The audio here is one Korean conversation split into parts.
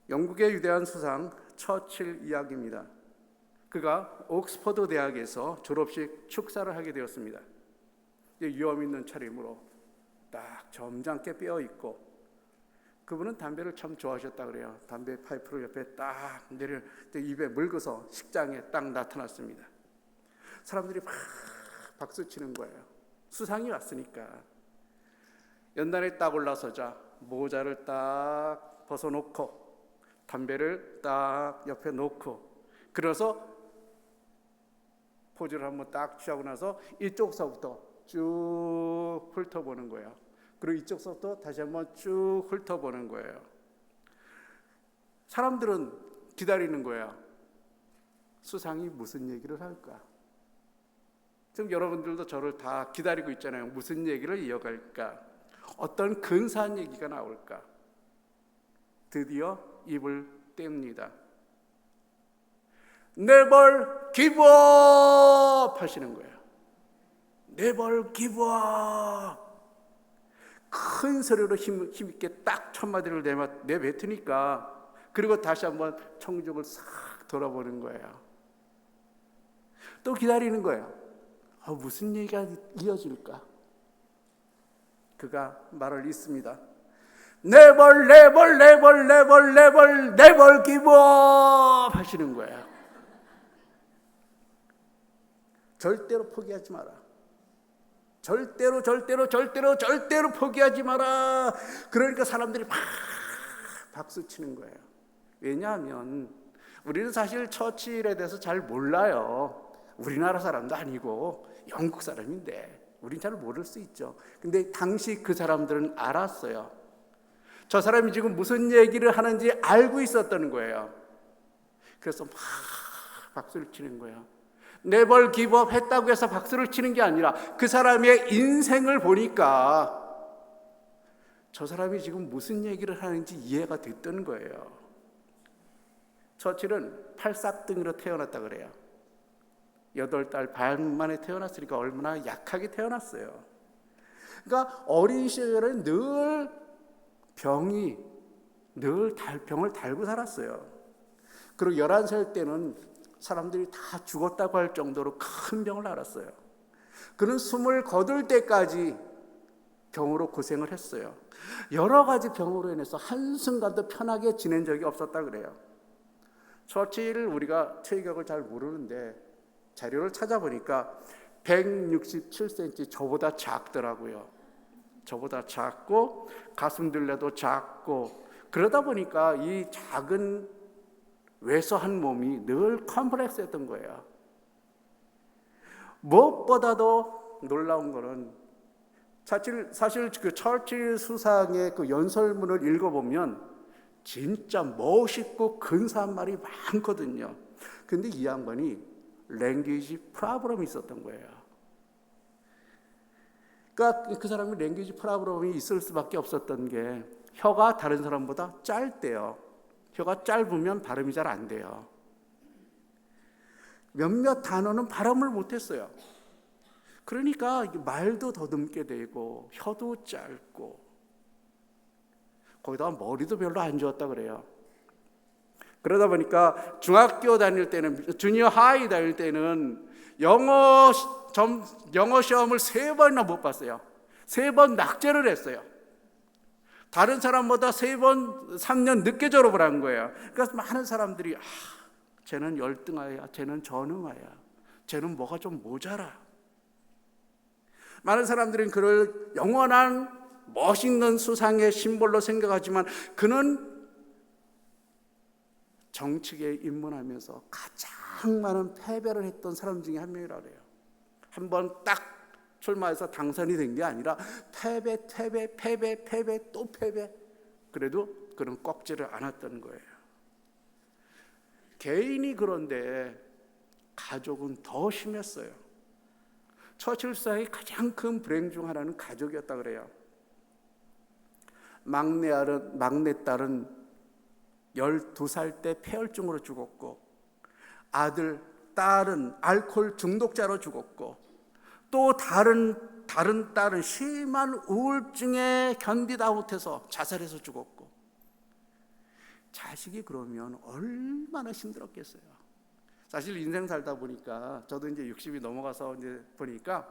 영국의 위대한 수상 처칠 이야기입니다. 그가 옥스퍼드 대학에서 졸업식 축사를 하게 되었습니다. 위험 있는 차림으로 딱 점잖게 빼어 있고, 그분은 담배를 참 좋아하셨다 그래요. 담배 파이프를 옆에 딱 내려 입에 물고서 식장에 딱 나타났습니다. 사람들이 막 박수 치는 거예요. 수상이 왔으니까. 연단에 딱 올라서자 모자를 딱 벗어놓고 담배를 딱 옆에 놓고, 그래서 포즈를 한번 딱 취하고 나서 이쪽서부터 쭉 훑어보는 거예요. 그리고 이쪽서부터 다시 한번 쭉 훑어보는 거예요. 사람들은 기다리는 거예요. 수상이 무슨 얘기를 할까? 지금 여러분들도 저를 다 기다리고 있잖아요. 무슨 얘기를 이어갈까? 어떤 근사한 얘기가 나올까? 드디어 입을 뗍니다. Never give up 하시는 거예요. Never give up. 큰 소리로 힘있게 딱 첫 마디를 내뱉으니까, 그리고 다시 한번 청중을 싹 돌아보는 거예요. 또 기다리는 거예요. 무슨 얘기가 이어질까? 그가 말을 잇습니다. Never, never, never, never, never, never give up 하시는 거예요. 절대로 포기하지 마라. 절대로 포기하지 마라. 그러니까 사람들이 막 박수 치는 거예요. 왜냐하면 우리는 사실 처칠에 대해서 잘 몰라요. 우리나라 사람도 아니고 영국 사람인데 우린 잘 모를 수 있죠. 근데 당시 그 사람들은 알았어요. 저 사람이 지금 무슨 얘기를 하는지 알고 있었던 거예요. 그래서 막 박수를 치는 거예요. Never give up 했다고 해서 박수를 치는 게 아니라 그 사람의 인생을 보니까 저 사람이 지금 무슨 얘기를 하는지 이해가 됐던 거예요. 처칠은 팔싹등이로 태어났다 그래요. 8달 반 만에 태어났으니까 얼마나 약하게 태어났어요. 그러니까 어린 시절에 늘 병을 달고 살았어요. 그리고 11살 때는 사람들이 다 죽었다고 할 정도로 큰 병을 앓았어요. 그는 숨을 거둘 때까지 병으로 고생을 했어요. 여러 가지 병으로 인해서 한순간도 편하게 지낸 적이 없었다 그래요. 처칠을 우리가 체격을 잘 모르는데 자료를 찾아보니까 167cm, 저보다 작더라고요. 저보다 작고 가슴둘레도 작고, 그러다 보니까 이 작은 왜소한 몸이 늘 컴플렉스였던 거예요. 무엇보다도 놀라운 거는 사실 그 처칠 수상의 그 연설문을 읽어보면 진짜 멋있고 근사한 말이 많거든요. 근데 이 양반이 랭귀지 프로블럼이 있었던 거예요. 그러니까 그 사람이 랭귀지 프로블럼이 있을 수밖에 없었던 게 혀가 다른 사람보다 짧대요. 혀가 짧으면 발음이 잘 안 돼요. 몇몇 단어는 발음을 못했어요. 그러니까 말도 더듬게 되고 혀도 짧고, 거기다가 머리도 별로 안 좋았다 그래요. 그러다 보니까 중학교 다닐 때는, 주니어 하이 다닐 때는 영어 시험을 3번이나 못 봤어요. 3번 낙제를 했어요. 다른 사람보다 3년 늦게 졸업을 한 거예요. 그래서 많은 사람들이 쟤는 열등하야, 쟤는 전응하야, 쟤는 뭐가 좀 모자라. 많은 사람들은 그를 영원한 멋있는 수상의 심볼로 생각하지만 그는 정치계에 입문하면서 가장 많은 패배를 했던 사람 중에 한 명이라고 해요. 한번 딱 출마해서 당선이 된 게 아니라 패배 또 패배. 그래도 그는 꺾지를 않았던 거예요. 개인이 그런데 가족은 더 심했어요. 처칠 수상의 가장 큰 불행 중 하나는 가족이었다 그래요. 막내딸은 12살 때 폐혈증으로 죽었고, 딸은 알코올 중독자로 죽었고, 또 다른 딸은 심한 우울증에 견디다 못해서 자살해서 죽었고, 자식이 그러면 얼마나 힘들었겠어요. 사실 인생 살다 보니까 저도 이제 60이 넘어가서 이제 보니까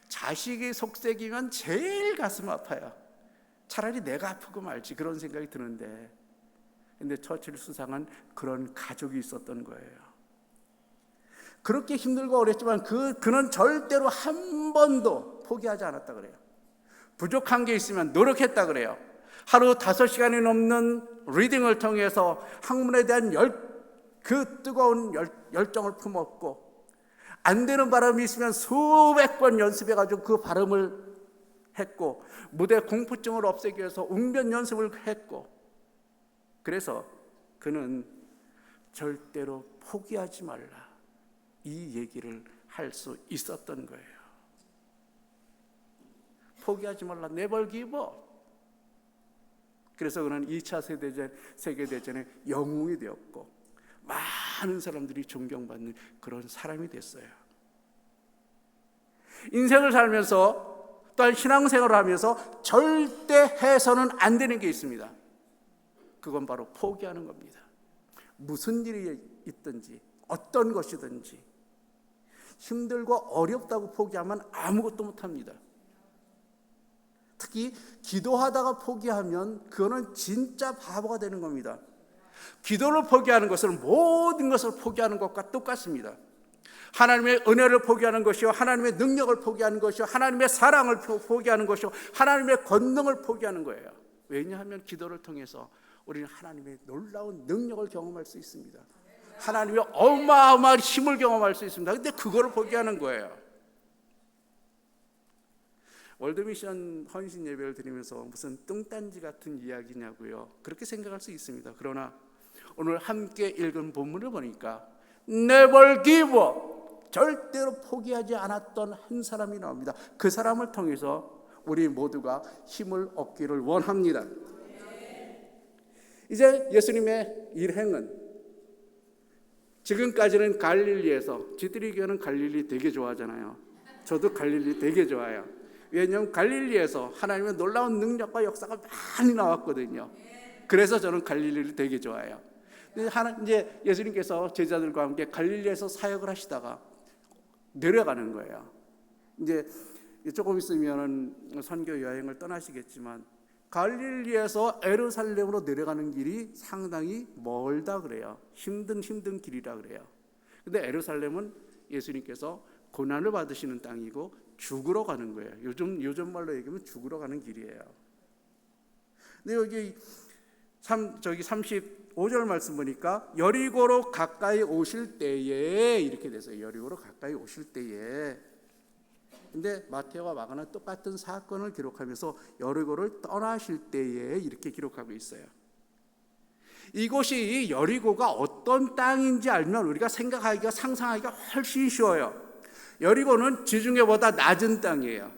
자식이 속색이면 제일 가슴 아파요. 차라리 내가 아프고 말지 그런 생각이 드는데, 근데 처칠 수상은 그런 가족이 있었던 거예요. 그렇게 힘들고 어렵지만 그는 절대로 한 번도 포기하지 않았다 그래요. 부족한 게 있으면 노력했다 그래요. 하루 5시간이 넘는 리딩을 통해서 학문에 대한 그 뜨거운 열정을 품었고, 안 되는 발음이 있으면 수백 번 연습해가지고 그 발음을 했고, 무대 공포증을 없애기 위해서 웅변 연습을 했고, 그래서 그는 절대로 포기하지 말라 이 얘기를 할 수 있었던 거예요. 포기하지 말라, never give up. 그래서 그는 2차 세계대전의 영웅이 되었고 많은 사람들이 존경받는 그런 사람이 됐어요. 인생을 살면서 또한 신앙생활을 하면서 절대 해서는 안 되는 게 있습니다. 그건 바로 포기하는 겁니다. 무슨 일이 있든지 어떤 것이든지 힘들고 어렵다고 포기하면 아무것도 못합니다. 특히 기도하다가 포기하면 그거는 진짜 바보가 되는 겁니다. 기도를 포기하는 것은 모든 것을 포기하는 것과 똑같습니다. 하나님의 은혜를 포기하는 것이요, 하나님의 능력을 포기하는 것이요, 하나님의 사랑을 포기하는 것이요, 하나님의 권능을 포기하는 거예요. 왜냐하면 기도를 통해서 우리는 하나님의 놀라운 능력을 경험할 수 있습니다. 하나님의 어마어마한 힘을 경험할 수 있습니다. 근데 그거를 포기하는 거예요. 월드미션 헌신 예배를 드리면서 무슨 뚱딴지 같은 이야기냐고요, 그렇게 생각할 수 있습니다. 그러나 오늘 함께 읽은 본문을 보니까 Never give up, 절대로 포기하지 않았던 한 사람이 나옵니다. 그 사람을 통해서 우리 모두가 힘을 얻기를 원합니다. 이제 예수님의 일행은 지금까지는 갈릴리에서, 지들이 교회는 갈릴리 되게 좋아하잖아요. 저도 갈릴리 되게 좋아해요. 왜냐하면 갈릴리에서 하나님의 놀라운 능력과 역사가 많이 나왔거든요. 그래서 저는 갈릴리를 되게 좋아해요. 이제 예수님께서 제자들과 함께 갈릴리에서 사역을 하시다가 내려가는 거예요. 이제 조금 있으면 선교 여행을 떠나시겠지만 갈릴리에서 예루살렘으로 내려가는 길이 상당히 멀다 그래요. 힘든 길이라 그래요. 근데 예루살렘은 예수님께서 고난을 받으시는 땅이고 죽으러 가는 거예요. 요즘 말로 얘기하면 죽으러 가는 길이에요. 근데 여기 35절 말씀 보니까 여리고로 가까이 오실 때에 이렇게 됐어요. 여리고로 가까이 오실 때에. 근데 마태와 마가는 똑같은 사건을 기록하면서 여리고를 떠나실 때에 이렇게 기록하고 있어요. 이곳이 여리고가 어떤 땅인지 알면 우리가 생각하기가, 상상하기가 훨씬 쉬워요. 여리고는 지중해보다 낮은 땅이에요.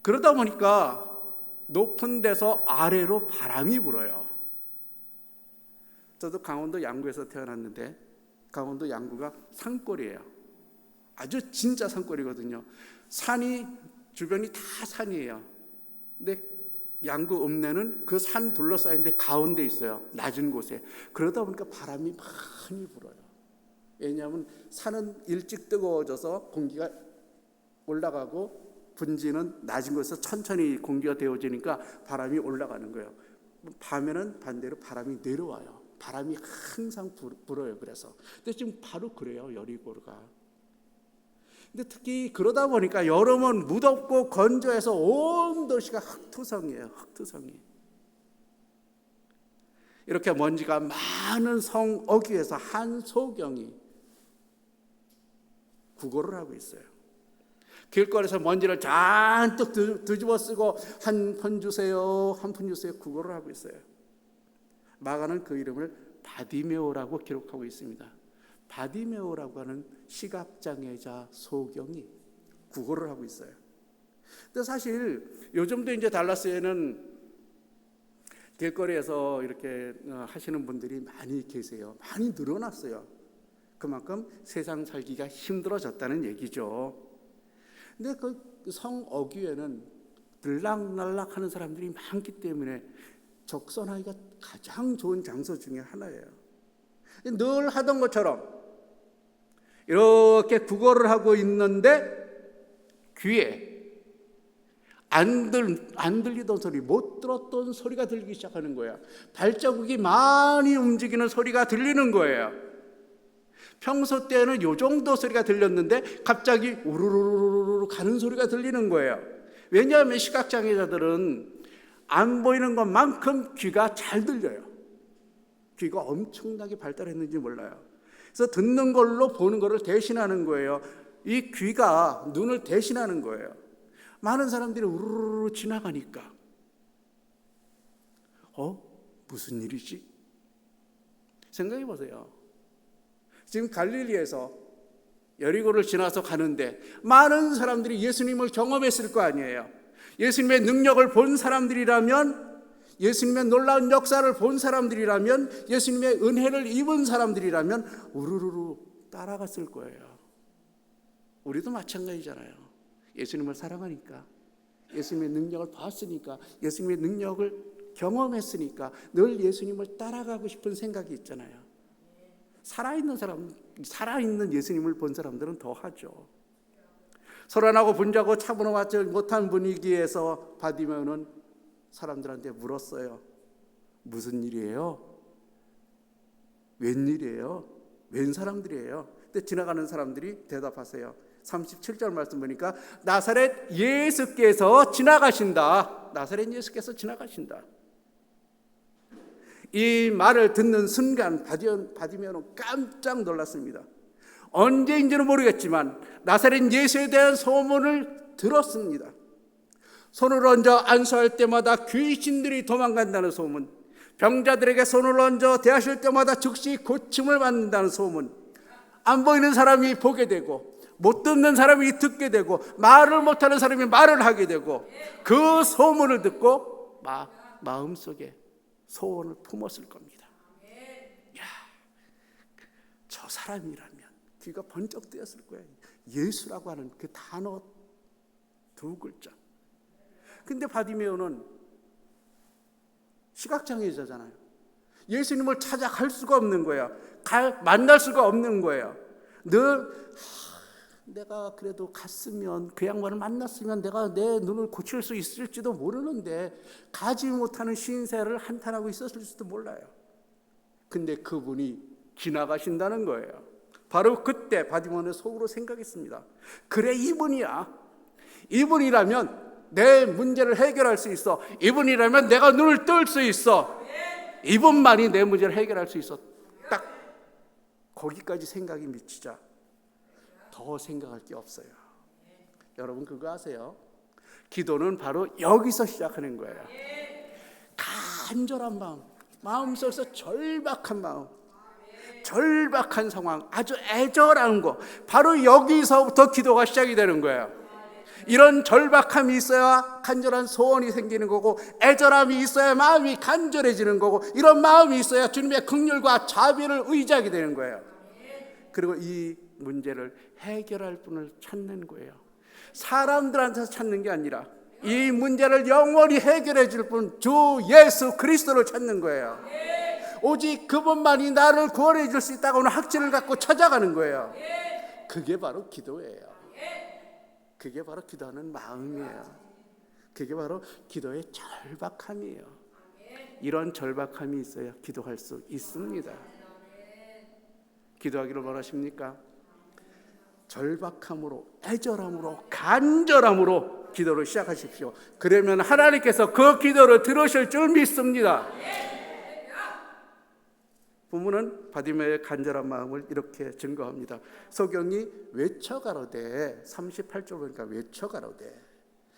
그러다 보니까 높은 데서 아래로 바람이 불어요. 저도 강원도 양구에서 태어났는데 강원도 양구가 산골이에요. 아주 진짜 산골이거든요. 산이 주변이 다 산이에요. 근데 양구 읍내는 그 산 둘러싸인 데 가운데 있어요. 낮은 곳에. 그러다 보니까 바람이 많이 불어요. 왜냐하면 산은 일찍 뜨거워져서 공기가 올라가고 분지는 낮은 곳에서 천천히 공기가 데워지니까 바람이 올라가는 거예요. 밤에는 반대로 바람이 내려와요. 바람이 항상 불어요. 그래서. 근데 지금 바로 그래요. 여리고가. 근데 특히 그러다 보니까 여름은 무덥고 건조해서 온 도시가 흙투성이에요. 흙투성이. 이렇게 먼지가 많은 성 어귀에서 한소경이 구걸을 하고 있어요. 길거리에서 먼지를 잔뜩 뒤집어 쓰고 한 푼 주세요, 한 푼 주세요 구걸을 하고 있어요. 마가는 그 이름을 바디메오라고 기록하고 있습니다. 바디메오라고 하는 시각장애자 소경이 구걸을 하고 있어요. 근데 사실 요즘도 이제 달라스에는 길거리에서 이렇게 하시는 분들이 많이 계세요. 많이 늘어났어요. 그만큼 세상 살기가 힘들어졌다는 얘기죠. 근데 그 성 어귀에는 들락날락 하는 사람들이 많기 때문에 적선하기가 가장 좋은 장소 중에 하나예요. 늘 하던 것처럼 이렇게 구걸을 하고 있는데 귀에 안 들리던 소리, 못 들었던 소리가 들리기 시작하는 거야. 발자국이 많이 움직이는 소리가 들리는 거예요. 평소 때는 요 정도 소리가 들렸는데 갑자기 우르르르르 가는 소리가 들리는 거예요. 왜냐하면 시각장애자들은 안 보이는 것만큼 귀가 잘 들려요. 귀가 엄청나게 발달했는지 몰라요. 그래서 듣는 걸로 보는 거를 대신하는 거예요. 이 귀가 눈을 대신하는 거예요. 많은 사람들이 우르르르 지나가니까 무슨 일이지? 생각해 보세요. 지금 갈릴리에서 여리고를 지나서 가는데 많은 사람들이 예수님을 경험했을 거 아니에요. 예수님의 능력을 본 사람들이라면, 예수님의 놀라운 역사를 본 사람들이라면, 예수님의 은혜를 입은 사람들이라면 우르르르 따라갔을 거예요. 우리도 마찬가지잖아요. 예수님을 사랑하니까, 예수님의 능력을 봤으니까, 예수님의 능력을 경험했으니까 늘 예수님을 따라가고 싶은 생각이 있잖아요. 살아있는 예수님을 본 사람들은 더 하죠. 소란하고 분주하고 차분하지 못한 분위기에서 바디메오는 사람들한테 물었어요. 무슨 일이에요? 웬일이에요? 웬 사람들이에요? 근데 지나가는 사람들이 대답하세요. 37절 말씀 보니까 나사렛 예수께서 지나가신다. 나사렛 예수께서 지나가신다. 이 말을 듣는 순간 바디메오는 깜짝 놀랐습니다. 언제인지는 모르겠지만 나사렛 예수에 대한 소문을 들었습니다. 손을 얹어 안수할 때마다 귀신들이 도망간다는 소문, 병자들에게 손을 얹어 대하실 때마다 즉시 고침을 받는다는 소문, 안 보이는 사람이 보게 되고 못 듣는 사람이 듣게 되고 말을 못하는 사람이 말을 하게 되고, 그 소문을 듣고 마음속에 소원을 품었을 겁니다. 야, 저 사람이라면 귀가 번쩍 뜨였을 거예요. 예수라고 하는 그 단어 두 글자. 근데 바디메오는 시각장애자잖아요. 예수님을 찾아갈 수가 없는 거예요. 만날 수가 없는 거예요. 늘 내가 그래도 갔으면, 그 양반을 만났으면 내가 내 눈을 고칠 수 있을지도 모르는데 가지 못하는 신세를 한탄하고 있었을 수도 몰라요. 근데 그분이 지나가신다는 거예요. 바로 그때 바디메오는 속으로 생각했습니다. 그래, 이분이야. 이분이라면 내 문제를 해결할 수 있어. 이분이라면 내가 눈을 뜰 수 있어. 이분만이 내 문제를 해결할 수 있어. 딱 거기까지 생각이 미치자 더 생각할 게 없어요. 여러분 그거 아세요? 기도는 바로 여기서 시작하는 거예요. 간절한 마음, 마음속에서 절박한 마음, 절박한 상황, 아주 애절한 거, 바로 여기서부터 기도가 시작이 되는 거예요. 이런 절박함이 있어야 간절한 소원이 생기는 거고, 애절함이 있어야 마음이 간절해지는 거고, 이런 마음이 있어야 주님의 긍휼과 자비를 의지하게 되는 거예요. 그리고 이 문제를 해결할 분을 찾는 거예요. 사람들한테서 찾는 게 아니라 이 문제를 영원히 해결해 줄 분, 주 예수 그리스도를 찾는 거예요. 오직 그분만이 나를 구원해 줄 수 있다고 하는 확신을 갖고 찾아가는 거예요. 그게 바로 기도예요. 그게 바로 기도하는 마음이에요. 그게 바로 기도의 절박함이에요. 이런 절박함이 있어야 기도할 수 있습니다. 기도하기를 원하십니까? 절박함으로, 애절함으로, 간절함으로 기도를 시작하십시오. 그러면 하나님께서 그 기도를 들으실 줄 믿습니다. 본문은 바디메오의 간절한 마음을 이렇게 증거합니다. 소경이 외쳐가로되, 38절 보니까 외쳐가로되.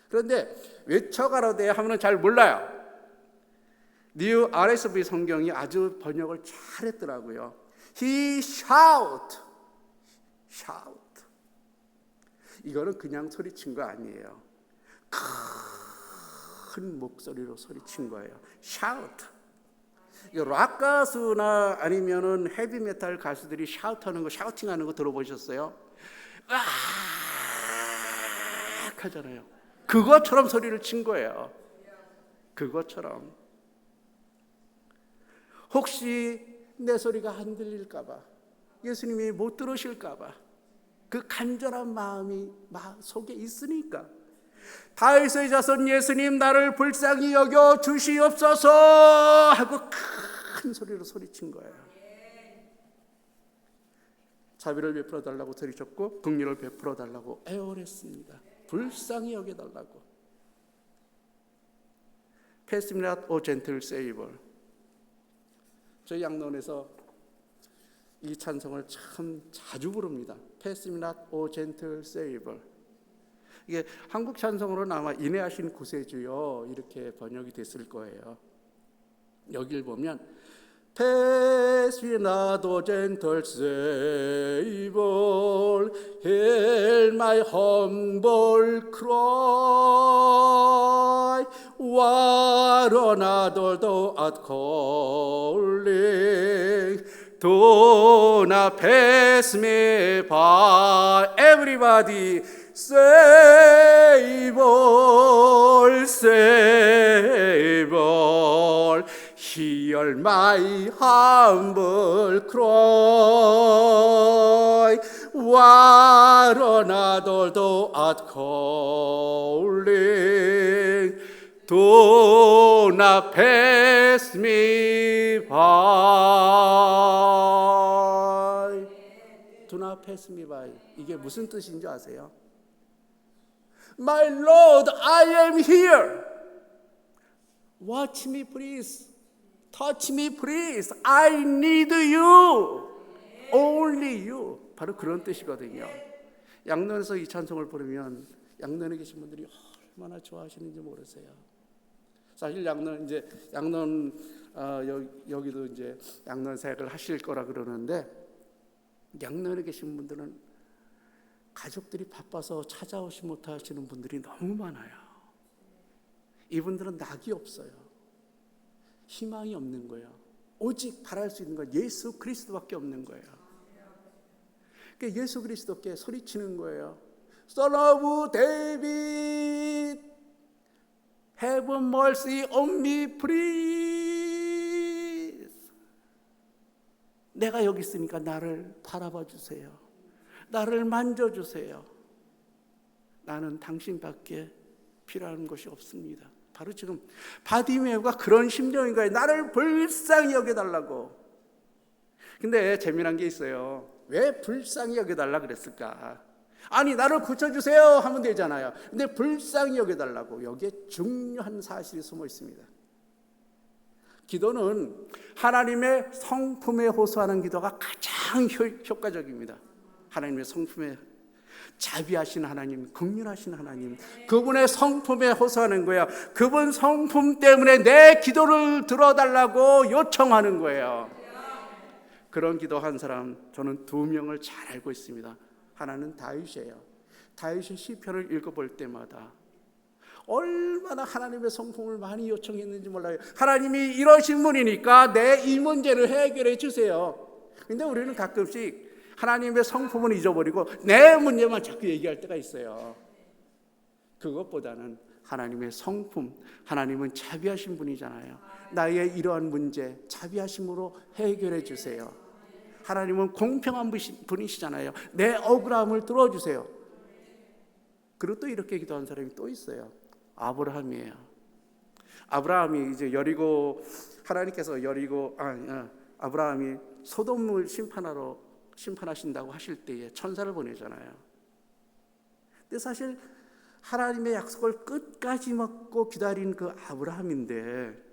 그런데 외쳐가로되 하면은 잘 몰라요. 뉴 RSV 성경이 아주 번역을 잘했더라고요. He shout. 이거는 그냥 소리친 거 아니에요. 큰 목소리로 소리친 거예요. shout. 락 가수나 아니면은 헤비메탈 가수들이 샤우트하는 거, 샤우팅하는 거 들어보셨어요? 으악 하잖아요. 그것처럼 소리를 친 거예요. 그것처럼. 혹시 내 소리가 안 들릴까 봐, 예수님이 못 들으실까 봐 그 간절한 마음이 속에 있으니까 다윗의 자손 예수님 나를 불쌍히 여겨 주시옵소서 하고 큰 소리로 소리친 거예요. 자비를 베풀어 달라고 소리쳤고 긍휼을 베풀어 달라고 애원했습니다. 불쌍히 여겨 달라고. Pass me not, O gentle Savior. 저희 양론에서 이 찬송을 참 자주 부릅니다. Pass me not, O gentle Savior. 이게 한국 찬송으로는 아마 인내하신 구세주여 이렇게 번역이 됐을 거예요. 여기를 보면 Pass me not, O gentle Savior, hear my humble cry. What another thou art calling, do not pass me by. Everybody, Savior, Savior, hear my humble cry. What another thou art calling, do not pass me by. Do not pass me by. 이게 무슨 뜻인지 아세요? My Lord, I am here. Watch me please. Touch me please. I need you. Only you. 바로 그런 뜻이거든요. 양론에서 이 찬송을 부르면 양론에 계신 분들이 얼마나 좋아하시는지 모르세요. 사실 양론 여기도 이제 양론 사역을 하실 거라 그러는데 양론에 계신 분들은 가족들이 바빠서 찾아오지 못하시는 분들이 너무 많아요. 이분들은 낙이 없어요. 희망이 없는 거예요. 오직 바랄 수 있는 건 예수 그리스도밖에 없는 거예요. 그러니까 예수 그리스도께 소리치는 거예요. Son of David, have mercy on me, please. 내가 여기 있으니까 나를 바라봐 주세요. 나를 만져주세요. 나는 당신밖에 필요한 것이 없습니다. 바로 지금 바디메오가 그런 심정인 거예요. 나를 불쌍히 여겨달라고. 근데 재미난 게 있어요. 왜 불쌍히 여겨달라 그랬을까? 아니 나를 고쳐주세요 하면 되잖아요. 근데 불쌍히 여겨달라고. 여기에 중요한 사실이 숨어 있습니다. 기도는 하나님의 성품에 호소하는 기도가 가장 효과적입니다. 하나님의 성품에 자비하신 하나님, 긍휼하신 하나님, 그분의 성품에 호소하는 거예요. 그분 성품 때문에 내 기도를 들어달라고 요청하는 거예요. 그런 기도한 사람 저는 2명을 잘 알고 있습니다. 하나는 다윗이에요. 다윗의 시편을 읽어볼 때마다 얼마나 하나님의 성품을 많이 요청했는지 몰라요. 하나님이 이러신 분이니까 내 이 문제를 해결해 주세요. 근데 우리는 가끔씩 하나님의 성품은 잊어버리고 내 문제만 자꾸 얘기할 때가 있어요. 그것보다는 하나님의 성품, 하나님은 자비하신 분이잖아요. 나의 이러한 문제 자비하심으로 해결해 주세요. 하나님은 공평한 분이시잖아요. 내 억울함을 들어주세요. 그리고 또 이렇게 기도한 사람이 또 있어요. 아브라함이에요. 아브라함이 이제 하나님께서 아브라함이 소돔을 심판하신다고 하실 때에 천사를 보내잖아요. 근데 사실 하나님의 약속을 끝까지 먹고 기다린 그 아브라함인데,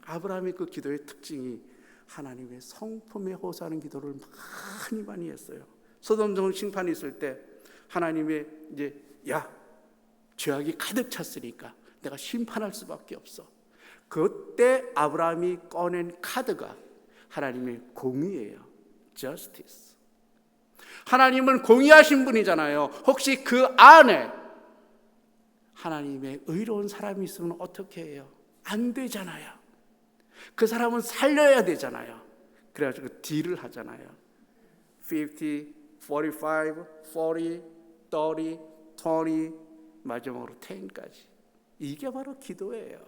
아브라함의 그 기도의 특징이 하나님의 성품에 호소하는 기도를 많이 했어요. 소돔 심판이 있을 때 하나님의 이제 죄악이 가득 찼으니까 내가 심판할 수밖에 없어. 그때 아브라함이 꺼낸 카드가 하나님의 공의예요. Justice. 하나님은 공의하신 분이잖아요. 혹시 그 안에 하나님의 의로운 사람이 있으면 어떻게 해요? 안 되잖아요. 그 사람은 살려야 되잖아요. 그래가지고 딜을 하잖아요. 50, 45, 40, 30, 20, 마지막으로 10까지. 이게 바로 기도예요.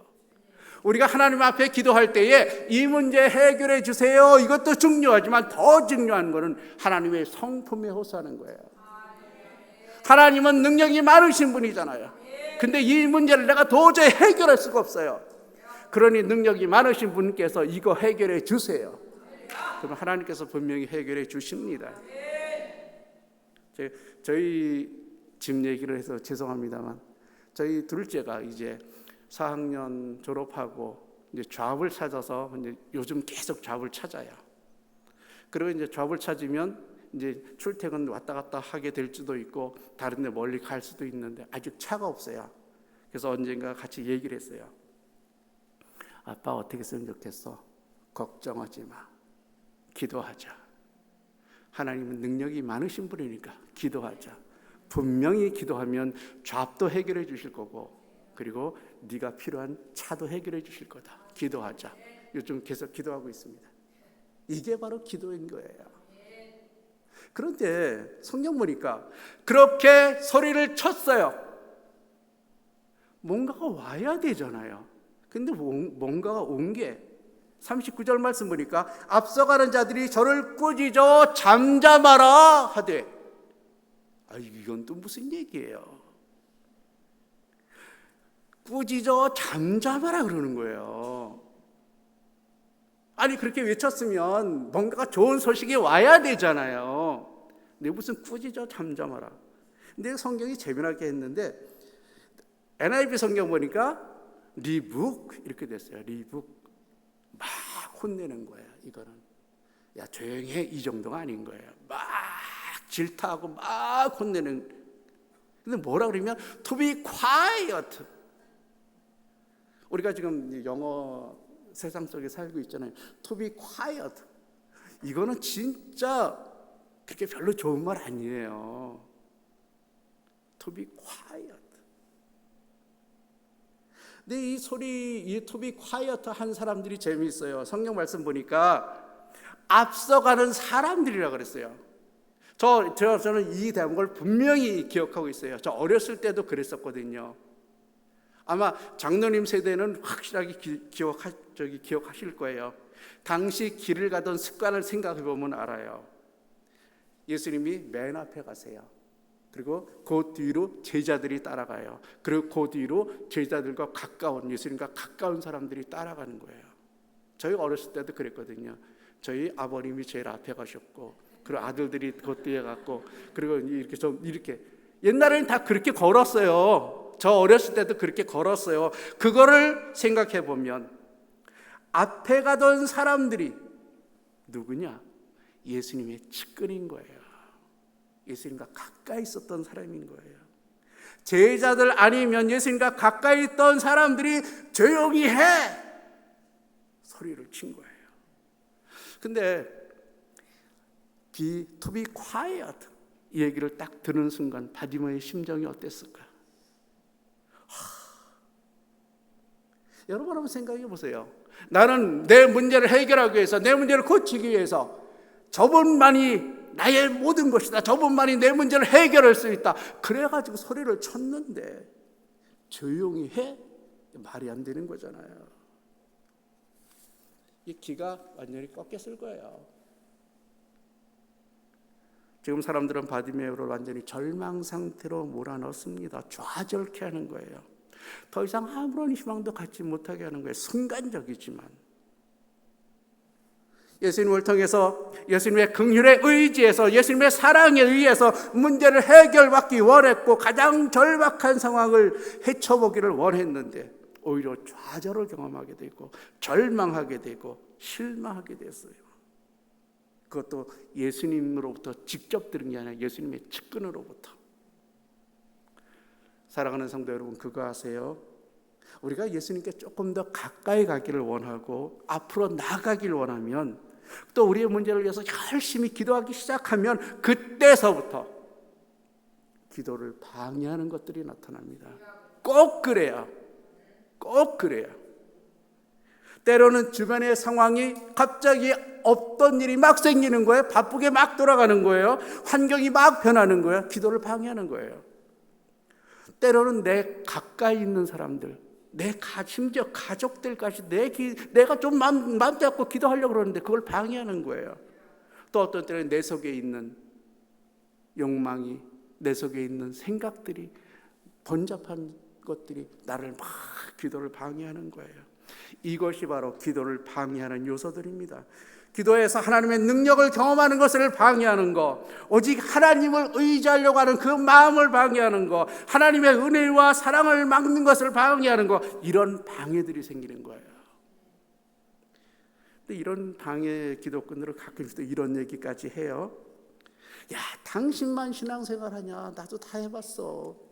우리가 하나님 앞에 기도할 때에 이 문제 해결해 주세요, 이것도 중요하지만 더 중요한 것은 하나님의 성품에 호소하는 거예요. 하나님은 능력이 많으신 분이잖아요. 근데 이 문제를 내가 도저히 해결할 수가 없어요. 그러니 능력이 많으신 분께서 이거 해결해 주세요. 그럼 하나님께서 분명히 해결해 주십니다. 저희 집 얘기를 해서 죄송합니다만, 저희 둘째가 이제 4학년 졸업하고 이제 잡을 찾아서 이제 요즘 계속 잡을 찾아요. 그리고 이제 잡을 찾으면 이제 출퇴근 왔다 갔다 하게 될 수도 있고 다른 데 멀리 갈 수도 있는데 아직 차가 없어요. 그래서 언젠가 같이 얘기를 했어요. 아빠 어떻게 했으면 좋겠어? 걱정하지 마. 기도하자. 하나님은 능력이 많으신 분이니까 기도하자. 분명히 기도하면 잡도 해결해 주실 거고, 그리고 네가 필요한 차도 해결해 주실 거다. 기도하자. 요즘 계속 기도하고 있습니다. 이게 바로 기도인 거예요. 그런데 성경 보니까 그렇게 소리를 쳤어요. 뭔가가 와야 되잖아요. 근데 뭔가가 온 게 39절 말씀 보니까 앞서가는 자들이 저를 꾸짖어 잠잠하라 하되, 이건 또 무슨 얘기예요? 꾸짖어 잠잠하라 그러는 거예요. 아니 그렇게 외쳤으면 뭔가가 좋은 소식이 와야 되잖아요. 근데 무슨 꾸짖어 잠잠하라. 근데 성경이 재미나게 했는데 NIV 성경 보니까 리북 이렇게 됐어요. 리북. 막 혼내는 거예요. 이거는 야 조용히 해, 이 정도가 아닌 거예요. 막 질타하고 막 혼내는. 근데 뭐라 그러면 to be quiet. 우리가 지금 영어 세상 속에 살고 있잖아요. To be quiet. 이거는 진짜 그렇게 별로 좋은 말 아니에요. To be quiet. 근데 이 소리, 이 to be quiet 한 사람들이 재미있어요. 성경 말씀 보니까 앞서가는 사람들이라고 그랬어요. 저는 이 대목을 분명히 기억하고 있어요. 저 어렸을 때도 그랬었거든요. 아마 장로님 세대는 확실하게 기억하실 거예요. 당시 길을 가던 습관을 생각해 보면 알아요. 예수님이 맨 앞에 가세요. 그리고 그 뒤로 제자들이 따라가요. 그리고 그 뒤로 제자들과 가까운, 예수님과 가까운 사람들이 따라가는 거예요. 저희가 어렸을 때도 그랬거든요. 저희 아버님이 제일 앞에 가셨고, 그리고 아들들이 그 뒤에 갔고, 그리고 이렇게 옛날에는 다 그렇게 걸었어요. 저 어렸을 때도 그렇게 걸었어요. 그거를 생각해 보면 앞에 가던 사람들이 누구냐? 예수님의 측근인 거예요. 예수님과 가까이 있었던 사람인 거예요. 제자들 아니면 예수님과 가까이 있던 사람들이 조용히 해! 소리를 친 거예요. 근데 to be quiet 이 얘기를 딱 듣는 순간 바디모의 심정이 어땠을까? 여러분 한번 생각해 보세요. 나는 내 문제를 해결하기 위해서, 내 문제를 고치기 위해서 저분만이 나의 모든 것이다, 저분만이 내 문제를 해결할 수 있다, 그래가지고 소리를 쳤는데 조용히 해? 말이 안 되는 거잖아요. 이 기가 완전히 꺾였을 거예요. 지금 사람들은 바디메오를 완전히 절망 상태로 몰아넣습니다. 좌절케 하는 거예요. 더 이상 아무런 희망도 갖지 못하게 하는 거예요. 순간적이지만 예수님을 통해서, 예수님의 긍휼에 의지해서, 예수님의 사랑에 의해서 문제를 해결받기 원했고 가장 절박한 상황을 헤쳐보기를 원했는데 오히려 좌절을 경험하게 되고 절망하게 되고 실망하게 됐어요. 그것도 예수님으로부터 직접 들은 게 아니라 예수님의 측근으로부터. 사랑하는 성도 여러분, 그거 아세요? 우리가 예수님께 조금 더 가까이 가기를 원하고 앞으로 나가기를 원하면, 또 우리의 문제를 위해서 열심히 기도하기 시작하면 그때서부터 기도를 방해하는 것들이 나타납니다. 꼭 그래요. 꼭 그래요. 때로는 주변의 상황이 갑자기 없던 일이 막 생기는 거예요. 바쁘게 막 돌아가는 거예요. 환경이 막 변하는 거예요. 기도를 방해하는 거예요. 때로는 내 가까이 있는 사람들, 심지어 가족들까지 내가 좀 마음 잡고 기도하려고 그러는데 그걸 방해하는 거예요. 또 어떤 때는 내 속에 있는 욕망이, 내 속에 있는 생각들이, 번잡한 것들이 나를 막 기도를 방해하는 거예요. 이것이 바로 기도를 방해하는 요소들입니다. 기도에서 하나님의 능력을 경험하는 것을 방해하는 것, 오직 하나님을 의지하려고 하는 그 마음을 방해하는 것, 하나님의 은혜와 사랑을 막는 것을 방해하는 것, 이런 방해들이 생기는 거예요. 근데 이런 방해 기도꾼들은 가끔 또 이런 얘기까지 해요. 야, 당신만 신앙생활하냐? 나도 다 해봤어.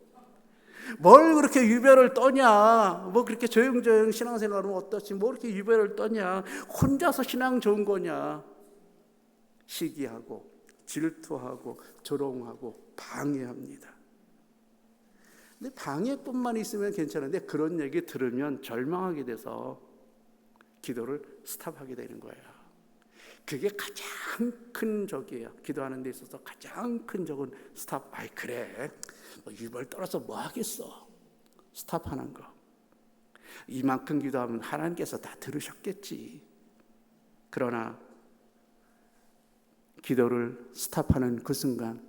뭘 그렇게 유별을 떠냐? 뭐 그렇게 조용조용 신앙생활하면 어떻지? 뭐 그렇게 유별을 떠냐? 혼자서 신앙 좋은 거냐? 시기하고 질투하고 조롱하고 방해합니다. 근데 방해뿐만 있으면 괜찮은데 그런 얘기 들으면 절망하게 돼서 기도를 스탑하게 되는 거예요. 그게 가장 큰 적이에요. 기도하는 데 있어서 가장 큰 적은 스탑. 아이 그래, 뭐 유별 떨어서 뭐 하겠어. 스탑하는 거. 이만큼 기도하면 하나님께서 다 들으셨겠지. 그러나 기도를 스탑하는 그 순간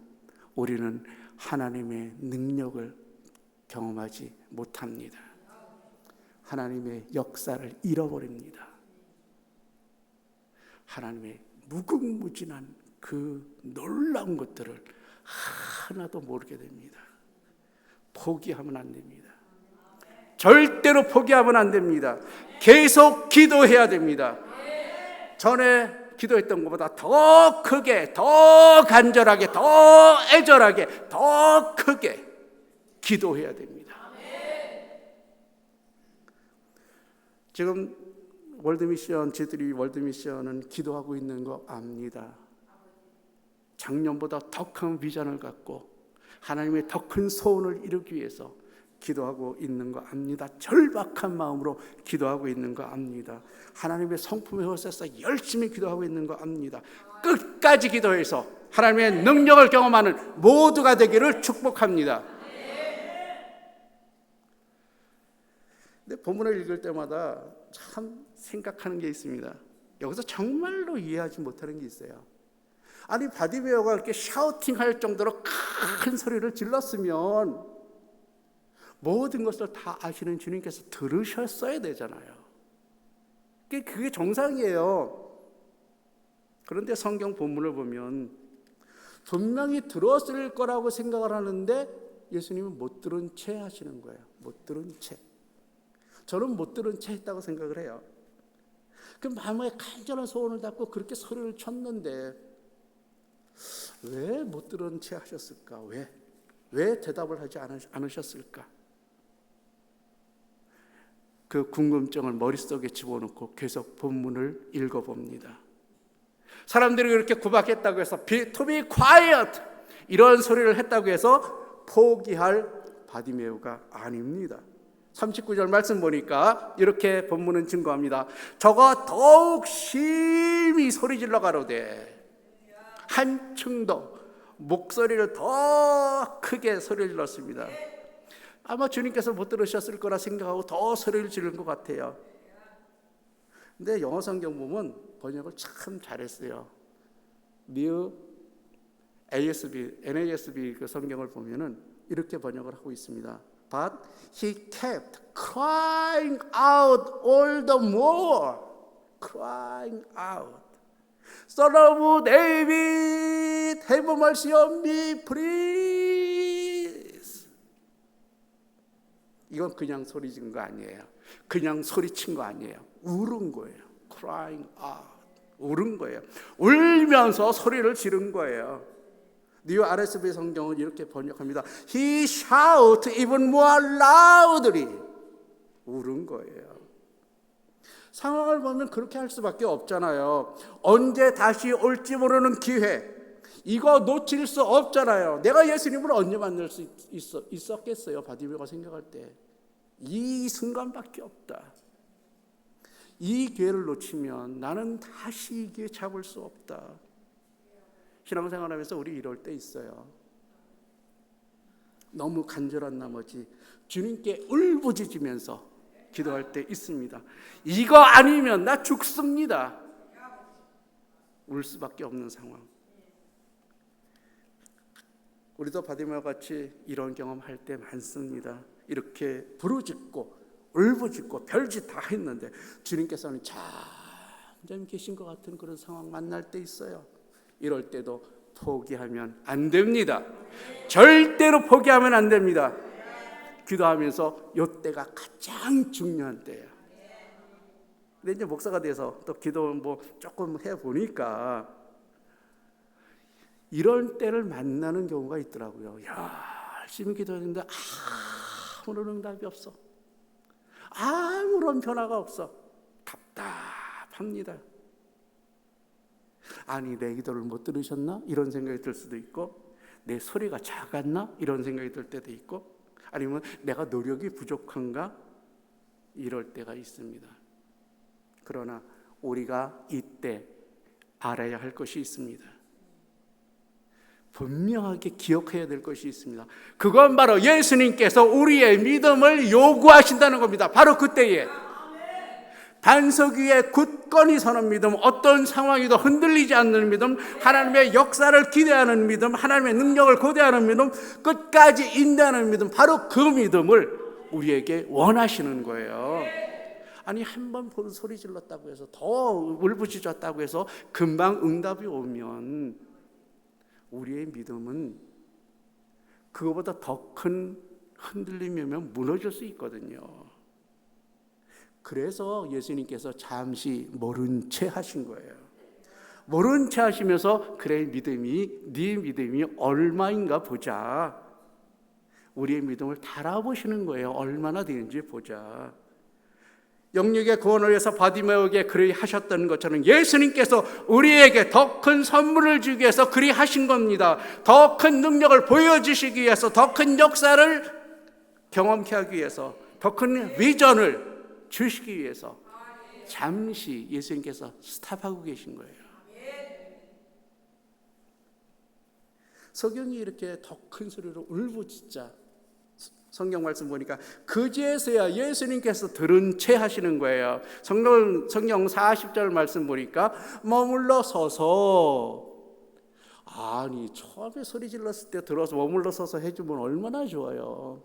우리는 하나님의 능력을 경험하지 못합니다. 하나님의 역사를 잃어버립니다. 하나님의 무궁무진한 그 놀라운 것들을 하나도 모르게 됩니다. 포기하면 안 됩니다. 절대로 포기하면 안 됩니다. 계속 기도해야 됩니다. 전에 기도했던 것보다 더 크게, 더 간절하게, 더 애절하게, 더 크게 기도해야 됩니다. 지금 월드미션, 저희들이 월드미션은 기도하고 있는 거 압니다. 작년보다 더 큰 비전을 갖고 하나님의 더 큰 소원을 이루기 위해서 기도하고 있는 거 압니다. 절박한 마음으로 기도하고 있는 거 압니다. 하나님의 성품에 허세서 열심히 기도하고 있는 거 압니다. 끝까지 기도해서 하나님의 능력을 경험하는 모두가 되기를 축복합니다. 근데 본문을 읽을 때마다 참 생각하는 게 있습니다. 여기서 정말로 이해하지 못하는 게 있어요. 아니 바디메오가 그렇게 샤우팅할 정도로 큰 소리를 질렀으면 모든 것을 다 아시는 주님께서 들으셨어야 되잖아요. 그게 정상이에요. 그런데 성경 본문을 보면 분명히 들었을 거라고 생각을 하는데 예수님은 못 들은 채 하시는 거예요. 못 들은 채. 저는 못 들은 채 했다고 생각을 해요. 그 마음에 간절한 소원을 담고 그렇게 소리를 쳤는데 왜 못 들은 채 하셨을까? 왜 대답을 하지 않으셨을까? 그 궁금증을 머릿속에 집어넣고 계속 본문을 읽어봅니다. 사람들이 그렇게 구박했다고 해서 to be quiet 이런 소리를 했다고 해서 포기할 바디메오가 아닙니다. 39절 말씀 보니까 이렇게 본문은 증거합니다. 저가 더욱 심히 소리질러 가로되 한층 더 목소리를 더 크게 소리를 질렀습니다. 아마 주님께서 못 들으셨을 거라 생각하고 더 소리를 지른 것 같아요. 근데 영어 성경 보면 번역을 참 잘했어요. New NASB 그 성경을 보면은 이렇게 번역을 하고 있습니다. But he kept crying out all the more, crying out, Son of David, have mercy on me, please. 이건 그냥 소리 지른 거 아니에요. 그냥 소리친 거 아니에요. 울은 거예요. Crying out, 울은 거예요. 울면서 소리를 지른 거예요. 뉴 RSV 성경은 이렇게 번역합니다. He shout even more loudly. 울은 거예요. 상황을 보면 그렇게 할 수밖에 없잖아요. 언제 다시 올지 모르는 기회. 이거 놓칠 수 없잖아요. 내가 예수님을 언제 만날 수 있었겠어요? 바디메오가 생각할 때. 이 순간밖에 없다. 이 기회를 놓치면 나는 다시 이 기회 잡을 수 없다. 신앙생활하면서 우리 이럴 때 있어요. 너무 간절한 나머지 주님께 울부짖으면서 기도할 때 있습니다. 이거 아니면 나 죽습니다. 울 수밖에 없는 상황. 우리도 바디메와 같이 이런 경험할 때 많습니다. 이렇게 부르짖고 울부짖고 별짓 다 했는데 주님께서는 잠잠히 계신 것 같은 그런 상황 만날 때 있어요. 이럴 때도 포기하면 안 됩니다. 절대로 포기하면 안 됩니다. 기도하면서 이때가 가장 중요한 때예요. 근데 이제 목사가 돼서 또 기도 조금 해보니까 이런 때를 만나는 경우가 있더라고요. 열심히 기도했는데 아무런 응답이 없어. 아무런 변화가 없어. 답답합니다. 아니, 내 기도를 못 들으셨나? 이런 생각이 들 수도 있고, 내 소리가 작았나? 이런 생각이 들 때도 있고, 아니면 내가 노력이 부족한가? 이럴 때가 있습니다. 그러나 우리가 이때 알아야 할 것이 있습니다. 분명하게 기억해야 될 것이 있습니다. 그건 바로 예수님께서 우리의 믿음을 요구하신다는 겁니다. 바로 그때에 반석 위에 굳건히 서는 믿음, 어떤 상황이도 흔들리지 않는 믿음, 하나님의 역사를 기대하는 믿음, 하나님의 능력을 고대하는 믿음, 끝까지 인내하는 믿음, 바로 그 믿음을 우리에게 원하시는 거예요. 아니, 한 번 소리 질렀다고 해서, 더 울부짖었다고 해서 금방 응답이 오면 우리의 믿음은 그거보다 더 큰 흔들림이면 무너질 수 있거든요. 그래서 예수님께서 잠시 모른 채 하신 거예요. 모른 채 하시면서 그래, 네 믿음이 얼마인가 보자. 우리의 믿음을 달아보시는 거예요. 얼마나 되는지 보자. 영육의 구원을 위해서 바디메오에게 그리 하셨던 것처럼 예수님께서 우리에게 더 큰 선물을 주기 위해서 그리 하신 겁니다. 더 큰 능력을 보여주시기 위해서, 더 큰 역사를 경험케 하기 위해서, 더 큰 비전을 주시기 위해서 잠시 예수님께서 스탑하고 계신 거예요. 성경이 이렇게 더 큰 소리로 울부짖자, 성경 말씀 보니까 그제서야 예수님께서 들은 채 하시는 거예요. 성경 40절 말씀 보니까 머물러 서서, 아니 처음에 소리 질렀을 때 들어서 머물러 서서 해주면 얼마나 좋아요.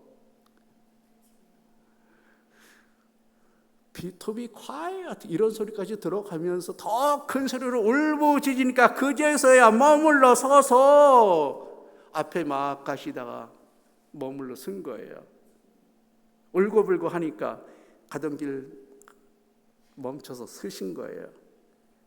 To be quiet 이런 소리까지 들어가면서 더 큰 소리로 울부짖으니까 그제서야 머물러 서서, 앞에 막 가시다가 머물러 쓴 거예요. 울고불고 하니까 가던 길 멈춰서 서신 거예요.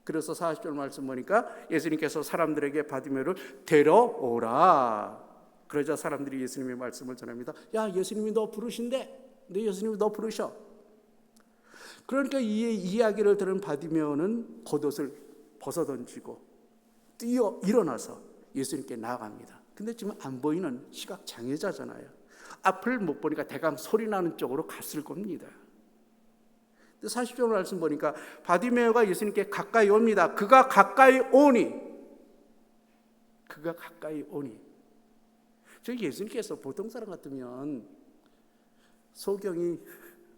그래서 40절 말씀 보니까 예수님께서 사람들에게 바디메오를 데려오라. 그러자 사람들이 예수님의 말씀을 전합니다. 야, 예수님이 너 부르신대. 네, 예수님이 너 부르셔. 그러니까 이 이야기를 들은 바디메오는 겉옷을 벗어던지고 뛰어 일어나서 예수님께 나아갑니다. 근데 지금 안 보이는 시각 장애자잖아요. 앞을 못 보니까 대강 소리 나는 쪽으로 갔을 겁니다. 40절 말씀 보니까 바디메오가 예수님께 가까이 옵니다. 그가 가까이 오니. 저희 예수님께서 보통 사람 같으면 소경이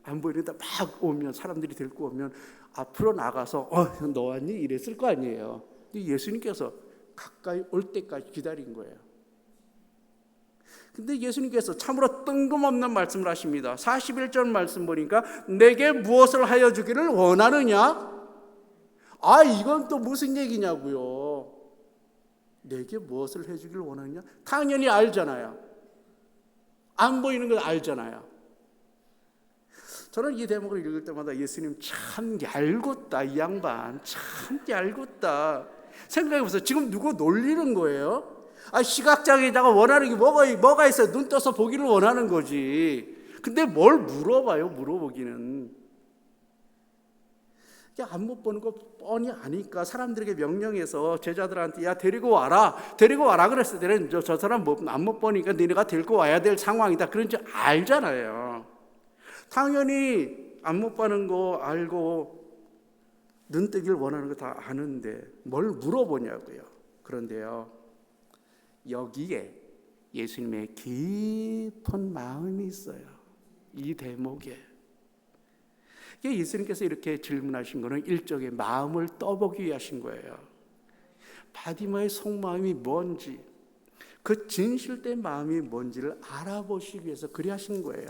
안 보이는데 막 오면, 사람들이 데리고 오면 앞으로 나가서 너 왔니? 이랬을 거 아니에요. 근데 예수님께서 가까이 올 때까지 기다린 거예요. 근데 예수님께서 참으로 뜬금없는 말씀을 하십니다. 41절 말씀 보니까 내게 무엇을 하여 주기를 원하느냐? 이건 또 무슨 얘기냐고요. 내게 무엇을 해주기를 원하느냐? 당연히 알잖아요. 안 보이는 걸 알잖아요. 저는 이 대목을 읽을 때마다 예수님 참 얄궂다, 이 양반 참 얄궂다 생각해보세요. 지금 누구 놀리는 거예요? 시각장애자가 원하는 게 뭐가 있어요? 눈 떠서 보기를 원하는 거지. 근데 뭘 물어봐요? 물어보기는 안 못 보는 거 뻔히 아니까 사람들에게 명령해서 제자들한테 야 데리고 와라 그랬을 때는 저 사람 안 못 보니까 너네가 데리고 와야 될 상황이다, 그런 줄 알잖아요. 당연히 안 못 보는 거 알고 눈 뜨길 원하는 거 다 아는데 뭘 물어보냐고요. 그런데요, 여기에 예수님의 깊은 마음이 있어요. 이 대목에 예수님께서 이렇게 질문하신 거는 일종의 마음을 떠보기 위해 하신 거예요. 바디마의 속마음이 뭔지, 그 진실된 마음이 뭔지를 알아보시기 위해서 그리 하신 거예요.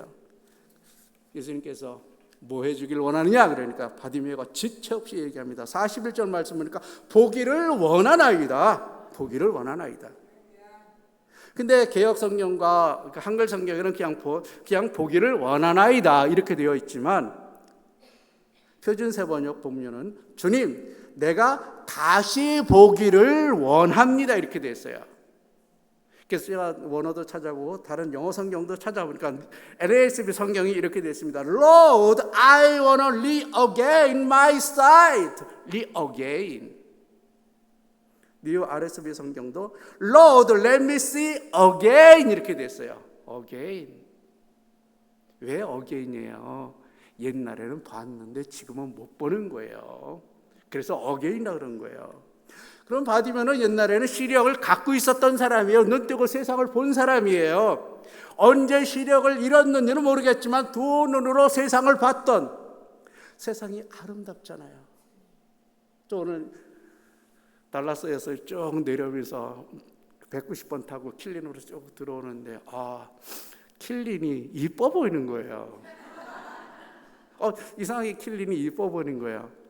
예수님께서 뭐 해주길 원하느냐? 그러니까 바디메오가 지체 없이 얘기합니다. 41절 말씀 보니까 보기를 원하나이다. 보기를 원하나이다. 근데 개역 성경과 한글 성경에는 그냥 보기를 원하나이다 이렇게 되어 있지만 표준 세번역 보면은 주님, 내가 다시 보기를 원합니다 이렇게 되어 있어요. 그래서 제가 원어도 찾아보고 다른 영어 성경도 찾아보니까 NASB 성경이 이렇게 되어 있습니다. Lord, I wanna regain my sight. regain. 뉴 RSV 성경도 Lord, let me see again 이렇게 됐어요. again. 왜 again이에요? 옛날에는 봤는데 지금은 못 보는 거예요. 그래서 again이라고 그런 거예요. 그럼 바디메오는 옛날에는 시력을 갖고 있었던 사람이에요. 눈 뜨고 세상을 본 사람이에요. 언제 시력을 잃었는지는 모르겠지만 두 눈으로 세상을 봤던, 세상이 아름답잖아요. 또 오늘 달라스에서 쭉 내려오면서 190번 타고 킬린으로 쭉 들어오는데 킬린이 이뻐 보이는 거예요. 이상하게 킬린이 이뻐 보이는 거예요.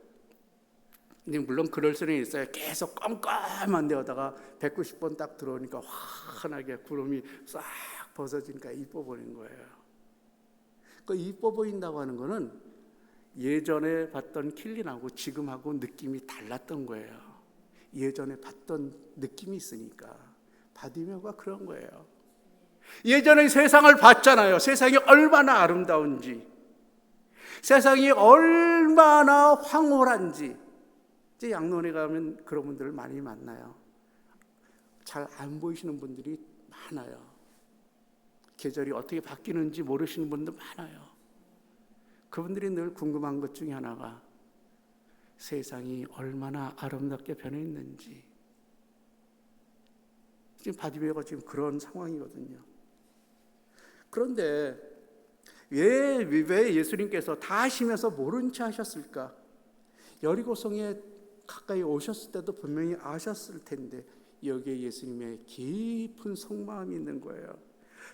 근데 물론 그럴 수는 있어요. 계속 껌껌한 데다가 190번 딱 들어오니까 환하게 구름이 싹 벗어지니까 이뻐 보이는 거예요. 그 이뻐 보인다고 하는 거는 예전에 봤던 킬린하고 지금하고 느낌이 달랐던 거예요. 예전에 봤던 느낌이 있으니까. 바디메오가 그런 거예요. 예전에 세상을 봤잖아요. 세상이 얼마나 아름다운지, 세상이 얼마나 황홀한지. 이제 양론에 가면 그런 분들을 많이 만나요. 잘 안 보이시는 분들이 많아요. 계절이 어떻게 바뀌는지 모르시는 분들 많아요. 그분들이 늘 궁금한 것 중에 하나가 세상이 얼마나 아름답게 변했는지. 지금 바디메오가 지금 그런 상황이거든요. 그런데 왜 예수님께서 다 하시면서 모른 체 하셨을까? 여리고성에 가까이 오셨을 때도 분명히 아셨을 텐데 여기에 예수님의 깊은 속마음이 있는 거예요.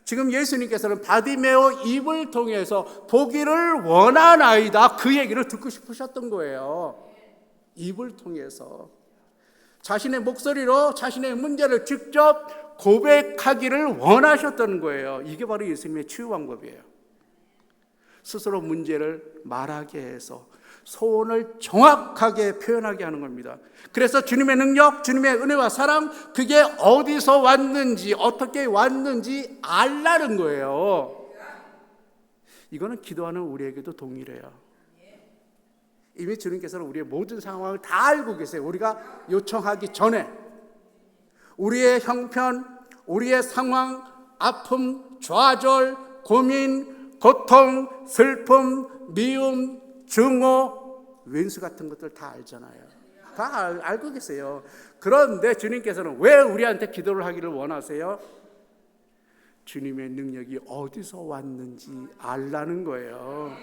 지금 예수님께서는 바디메오 입을 통해서 보기를 원하나이다 그 얘기를 듣고 싶으셨던 거예요. 입을 통해서 자신의 목소리로 자신의 문제를 직접 고백하기를 원하셨던 거예요. 이게 바로 예수님의 치유 방법이에요. 스스로 문제를 말하게 해서 소원을 정확하게 표현하게 하는 겁니다. 그래서 주님의 능력, 주님의 은혜와 사랑, 그게 어디서 왔는지, 어떻게 왔는지 알라는 거예요. 이거는 기도하는 우리에게도 동일해요. 이미 주님께서는 우리의 모든 상황을 다 알고 계세요. 우리가 요청하기 전에 우리의 형편, 우리의 상황, 아픔, 좌절, 고민, 고통, 슬픔, 미움, 증오, 왼수 같은 것들 다 알잖아요. 다 알고 계세요. 그런데 주님께서는 왜 우리한테 기도를 하기를 원하세요? 주님의 능력이 어디서 왔는지 알라는 거예요.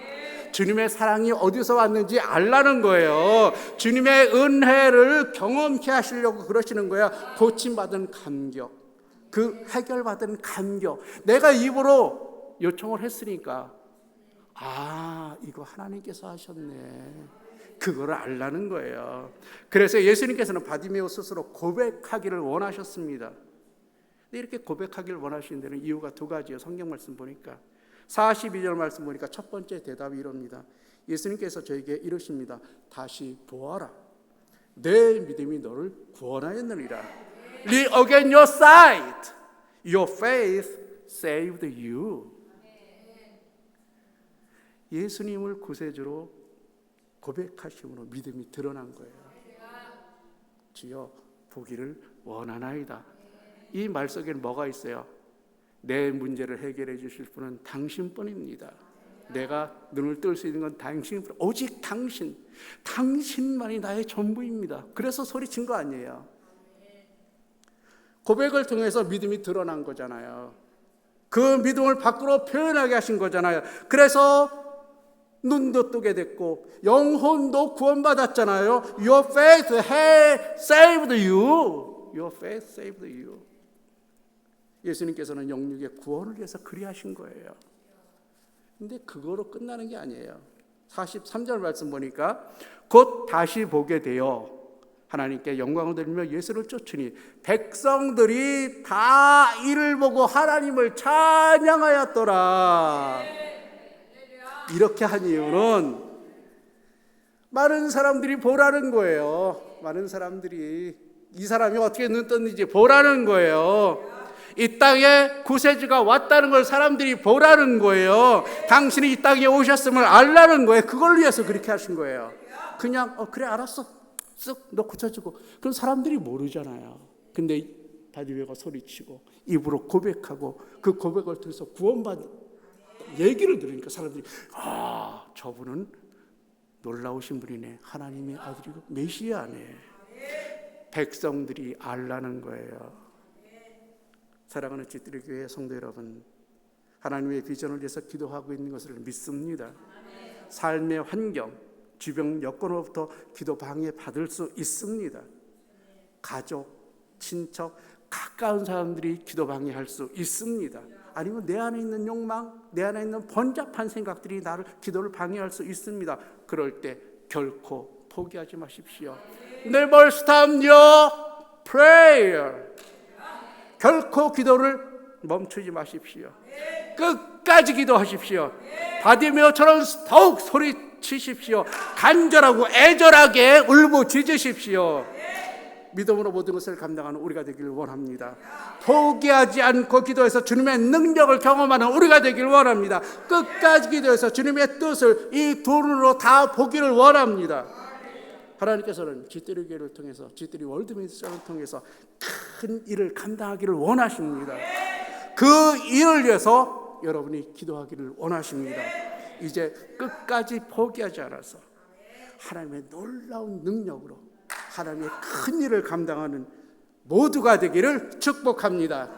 주님의 사랑이 어디서 왔는지 알라는 거예요. 주님의 은혜를 경험케 하시려고 그러시는 거예요. 고침받은 감격, 그 해결받은 감격. 내가 입으로 요청을 했으니까 이거 하나님께서 하셨네. 그거를 알라는 거예요. 그래서 예수님께서는 바디메오 스스로 고백하기를 원하셨습니다. 근데 이렇게 고백하기를 원하시는 데는 이유가 두 가지예요. 성경 말씀 보니까 42절 말씀 보니까 첫 번째 대답이 이럽니다. 예수님께서 저에게 이러십니다. 다시 보아라. 내 믿음이 너를 구원하였느니라. Regain your sight. Your faith saved you. 예수님을 구세주로 고백하심으로 믿음이 드러난 거예요. 주여 보기를 원하나이다. 이 말 속에는 뭐가 있어요? 내 문제를 해결해 주실 분은 당신뿐입니다. 내가 눈을 뜰 수 있는 건 당신뿐, 오직 당신만이 나의 전부입니다. 그래서 소리친 거 아니에요. 고백을 통해서 믿음이 드러난 거잖아요. 그 믿음을 밖으로 표현하게 하신 거잖아요. 그래서 눈도 뜨게 됐고 영혼도 구원받았잖아요. Your faith has saved you. Your faith saved you. 예수님께서는 영육의 구원을 위해서 그리하신 거예요. 근데 그거로 끝나는 게 아니에요. 43절 말씀 보니까 곧 다시 보게 되어 하나님께 영광을 돌리며 예수를 쫓으니 백성들이 다 이를 보고 하나님을 찬양하였더라. 이렇게 한 이유는 많은 사람들이 보라는 거예요. 많은 사람들이 이 사람이 어떻게 눈 떴는지 보라는 거예요. 이 땅에 구세주가 왔다는 걸 사람들이 보라는 거예요. 당신이 이 땅에 오셨음을 알라는 거예요. 그걸 위해서 그렇게 하신 거예요. 그냥 그래 알았어 쓱 너 고쳐주고 그럼 사람들이 모르잖아요. 근데 바디메오가 소리치고 입으로 고백하고 그 고백을 통해서 구원받은 얘기를 들으니까 사람들이 저분은 놀라우신 분이네. 하나님의 아들이고 메시아네. 백성들이 알라는 거예요. 사랑하는 쥐띠리 교회 성도 여러분, 하나님의 비전을 위해서 기도하고 있는 것을 믿습니다. 삶의 환경, 주변 여건으로부터 기도 방해 받을 수 있습니다. 가족, 친척, 가까운 사람들이 기도 방해할 수 있습니다. 아니면 내 안에 있는 욕망, 내 안에 있는 번잡한 생각들이 나를 기도를 방해할 수 있습니다. 그럴 때 결코 포기하지 마십시오. Never stop your prayer. 결코 기도를 멈추지 마십시오. 끝까지 기도하십시오. 바디메오처럼 더욱 소리치십시오. 간절하고 애절하게 울부짖으십시오. 믿음으로 모든 것을 감당하는 우리가 되기를 원합니다. 포기하지 않고 기도해서 주님의 능력을 경험하는 우리가 되기를 원합니다. 끝까지 기도해서 주님의 뜻을 이 두 눈으로 다 보기를 원합니다. 하나님께서는 쥐띠리 교회를 통해서 쥐띠리 월드미니스트를 통해서 큰 일을 감당하기를 원하십니다. 그 일을 위해서 여러분이 기도하기를 원하십니다. 이제 끝까지 포기하지 않아서 하나님의 놀라운 능력으로 하나님의 큰 일을 감당하는 모두가 되기를 축복합니다.